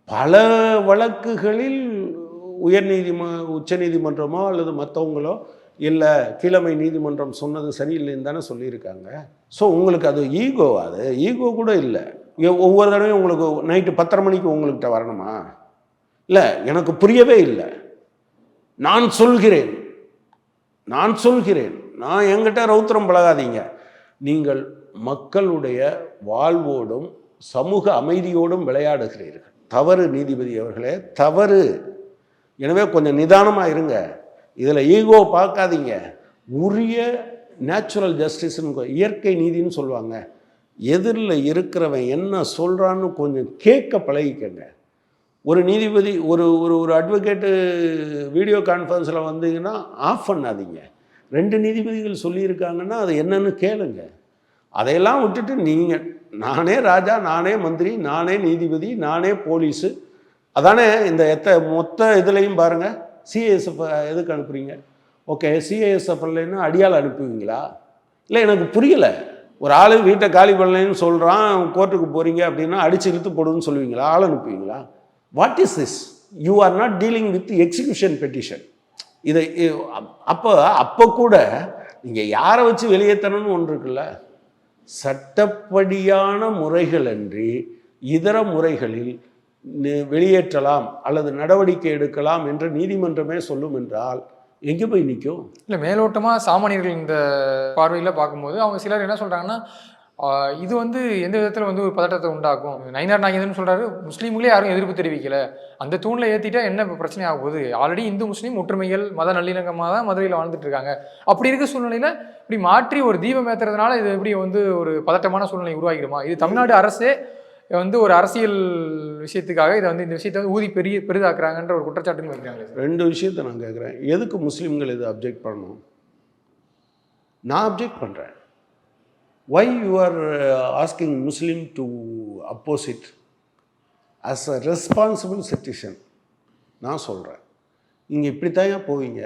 பல வழக்குகளில் உச்சநீதிமன்றமோ அல்லது மற்றவங்களோ இல்லை கீழமை நீதிமன்றம் சொன்னது சரியில்லைன்னு தானே சொல்லியிருக்காங்க. ஸோ உங்களுக்கு அது ஈகோ, அது ஈகோ கூட இல்லை. ஒவ்வொரு தடவையும் உங்களுக்கு நைட்டு 10:30 மணிக்கு உங்கள்கிட்ட வரணுமா? இல்லை, எனக்கு புரியவே இல்லை, நான் சொல்கிறேன், நான் என்கிட்ட ரௌத்திரம் பழகாதீங்க. நீங்கள் மக்களுடைய வாழ்வோடும் சமூக அமைதியோடும் விளையாடுகிறீர்கள். தவறு நீதிபதி அவர்களே, தவறு. எனவே கொஞ்சம் நிதானமாக இருங்க. இதில் ஈகோ பார்க்காதீங்க. உரிய நேச்சுரல் ஜஸ்டிஸ்ன்னு, இயற்கை நீதினு சொல்லுவாங்க. எதிரில் இருக்கிறவன் என்ன சொல்கிறான்னு கொஞ்சம் கேட்க பழகிக்கங்க. ஒரு நீதிபதி ஒரு அட்வொகேட்டு வீடியோ கான்ஃபரன்ஸில் வந்தீங்கன்னா ஆஃப் பண்ணாதீங்க. 2 நீதிபதிகள் சொல்லியிருக்காங்கன்னா அது என்னன்னு கேளுங்க. அதையெல்லாம் விட்டுட்டு நீங்கள் நானே ராஜா, நானே மந்திரி, நானே நீதிபதி, நானே போலீஸு, அதானே இந்த மொத்த இதுலேயும் பாருங்கள். சிஏஎஸ்எஃப் எதுக்கு அனுப்புகிறீங்க? ஓகே, சிஏஎஸ்எஃப் இல்லைன்னா அடியால் அனுப்புவீங்களா? இல்லை, எனக்கு புரியலை. ஒரு ஆள் வீட்டை காலி பண்ணலைன்னு சொல்கிறான், கோர்ட்டுக்கு போகிறீங்க அப்படின்னா அடிச்சு இழுத்து போடுன்னு சொல்லுவீங்களா? ஆள் அனுப்புவீங்களா? What is this? You are not dealing with execution petition. இதை அப்போ கூட நீங்கள் யாரை வச்சு வெளியேற்றணும்னு ஒன்று இருக்குல்ல. சட்டப்படியான முறைகள் அன்றி இதர முறைகளில் வெளியேற்றலாம் அல்லது நடவடிக்கை எடுக்கலாம் என்று நீதிமன்றமே சொல்லும் என்றால் எங்கே போய் நிற்கும்? இல்லை, மேலோட்டமாக சாமானியர்கள் இந்த பார்வையில் பார்க்கும்போது அவங்க சிலர் என்ன சொல்கிறாங்கன்னா, இது எந்த விதத்தில் ஒரு பதட்டத்தை உண்டாக்கும். நயினார் நாகேந்திரன் சொல்கிறாரு, முஸ்லீம்களே யாரும் எதிர்ப்பு தெரிவிக்கலை, அந்த தூணில் ஏற்றிட்டா என்ன பிரச்சனை ஆக போகுது? ஆல்ரெடி இந்து முஸ்லீம் ஒற்றுமைகள் மத நல்லிணக்கமாக தான் மதுரையில் வாழ்ந்துட்டு இருக்காங்க. அப்படி இருக்க சூழ்நிலையில் இப்படி மாற்றி ஒரு தீபம் ஏற்றுறதுனால இது எப்படி ஒரு பதட்டமான சூழ்நிலை உருவாகிடுமா? இது தமிழ்நாடு அரசே ஒரு அரசியல் விஷயத்துக்காக இதை இந்த விஷயத்தை ஊதி பெரிதாக்குறாங்கன்ற ஒரு குற்றச்சாட்டுன்னு வைக்கிறாங்க. 2 விஷயத்தை நான் கேட்குறேன். எதுக்கு முஸ்லீம்கள் இதை அப்ஜெக்ட் பண்ணணும்? நான் அப்ஜெக்ட் பண்ணுறேன். Why you are asking Muslim to oppose it as a responsible citizen? நான் சொல்கிறேன், நீங்கள் இப்படித்தான் போவீங்க.